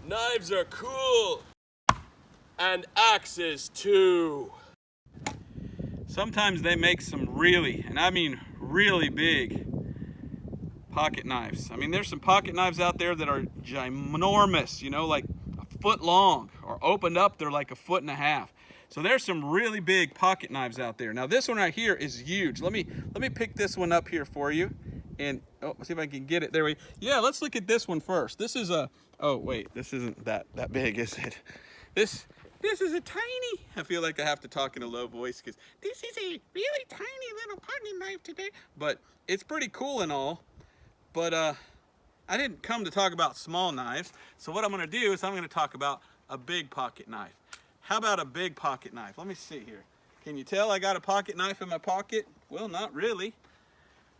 Knives are cool. And axes too. Sometimes they make some really, and I mean really big pocket knives. I mean, there's some pocket knives out there that are ginormous, you know, like a foot long, or opened up, they're like a foot and a half. So there's some really big pocket knives out there. Now this one right here is huge. Let me pick this one up here for you. And oh, see if I can get it. There we go. Yeah, let's look at this one first. This is a, oh wait, this isn't that big, is it? This is a tiny, I feel like I have to talk in a low voice because this is a really tiny little pocket knife today. But it's pretty cool and all. But I didn't come to talk about small knives. So what I'm gonna do is I'm gonna talk about a big pocket knife. How about a big pocket knife? Let me see here. Can you tell I got a pocket knife in my pocket? Well, not really.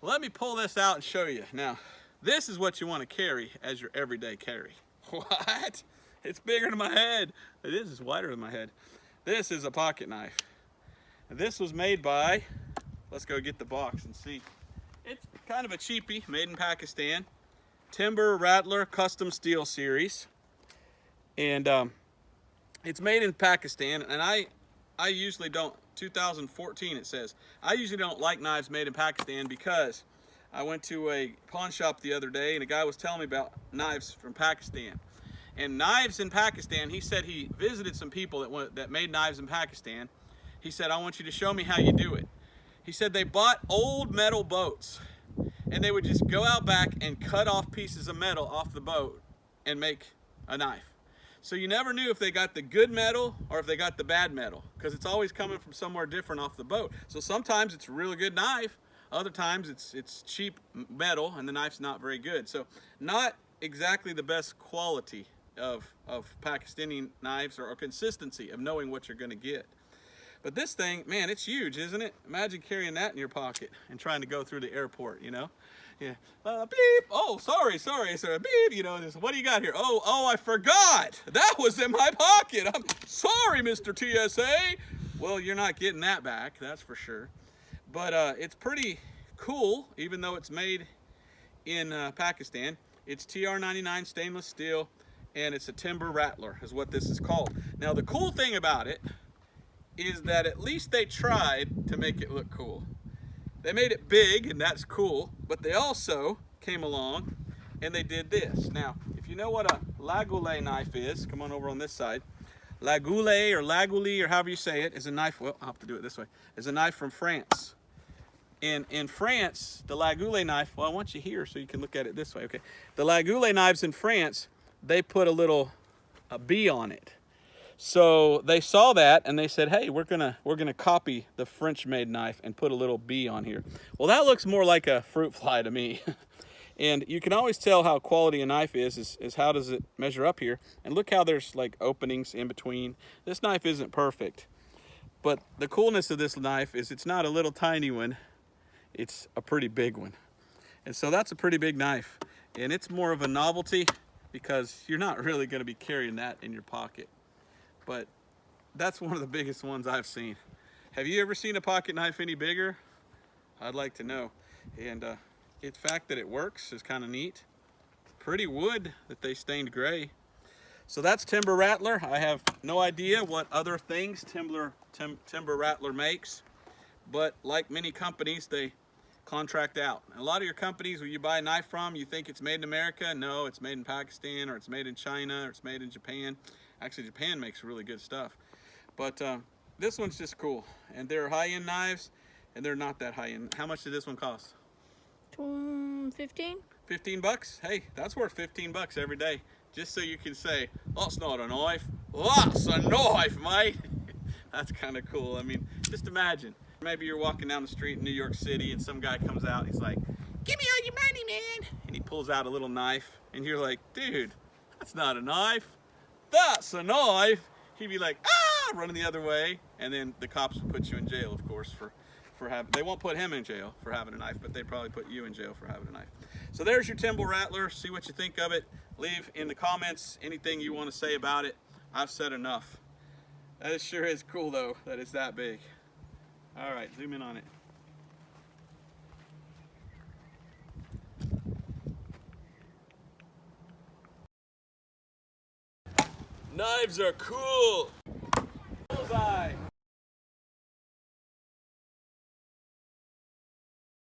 Let me pull this out and show you. Now, this is what you want to carry as your everyday carry. What? It's bigger than my head. It is, it's wider than my head. This is a pocket knife. This was made by, let's go get the box and see. It's kind of a cheapie, made in Pakistan. Timber Rattler Custom Steel Series. And it's made in Pakistan, and I usually don't, 2014 it says, I usually don't like knives made in Pakistan because I went to a pawn shop the other day and a guy was telling me about knives from Pakistan. And knives in Pakistan, he said he visited some people that made knives in Pakistan. He said, I want you to show me how you do it. He said they bought old metal boats and they would just go out back and cut off pieces of metal off the boat and make a knife. So you never knew if they got the good metal or if they got the bad metal, because it's always coming from somewhere different off the boat. So sometimes it's a really good knife, other times it's cheap metal and the knife's not very good. So not exactly the best quality of Pakistani knives or consistency of knowing what you're going to get. But this thing, man, it's huge, isn't it? Imagine carrying that in your pocket and trying to go through the airport, you know? Yeah. Beep. Oh, sorry, sir. Beep. You know, this, what do you got here? Oh, I forgot. That was in my pocket. I'm sorry, Mr. TSA. Well, you're not getting that back, that's for sure. But it's pretty cool, even though it's made in Pakistan. It's TR99 stainless steel, and it's a Timber Rattler, is what this is called. Now, the cool thing about it is that at least they tried to make it look cool. They made it big, and that's cool, but they also came along and they did this. Now, if you know what a lagoule knife is, come on over on this side. Lagoule or lagouli, or however you say it, is a knife, well, I'll have to do it this way, is a knife from France. In France, the lagoule knife, well, I want you here so you can look at it this way, okay? The lagoule knives in France, they put a bee on it. So they saw that and they said, hey, we're gonna copy the French-made knife and put a little bee on here. Well, that looks more like a fruit fly to me. And you can always tell how quality a knife is how does it measure up here. And look how there's like openings in between. This knife isn't perfect. But the coolness of this knife is it's not a little tiny one, it's a pretty big one. And so that's a pretty big knife. And it's more of a novelty because you're not really gonna be carrying that in your pocket. But that's one of the biggest ones I've seen. Have you ever seen a pocket knife any bigger? I'd like to know. And the fact that it works is kind of neat. Pretty wood that they stained gray. So that's Timber Rattler. I have no idea what other things Timber Rattler makes. But like many companies, they contract out. A lot of your companies where you buy a knife from, you think it's made in America. No, it's made in Pakistan, or it's made in China, or it's made in Japan. Actually, Japan makes really good stuff. But this one's just cool. And they're high-end knives, and they're not that high-end. How much did this one cost? 15? 15 bucks? Hey, that's worth 15 bucks every day. Just so you can say, that's not a knife. That's a knife, mate. That's kind of cool. I mean, just imagine. Maybe you're walking down the street in New York City, and some guy comes out, and he's like, give me all your money, man. And he pulls out a little knife, and you're like, dude, that's not a knife. That's a knife. He'd be like, ah, running the other way. And then the cops would put you in jail, of course, for having, they won't put him in jail for having a knife, but they probably put you in jail for having a knife. So there's your Timber Rattler. See what you think of it. Leave in the comments anything you want to say about it. I've said enough. That sure is cool, though, that it's that big. All right, zoom in on it. Knives are cool.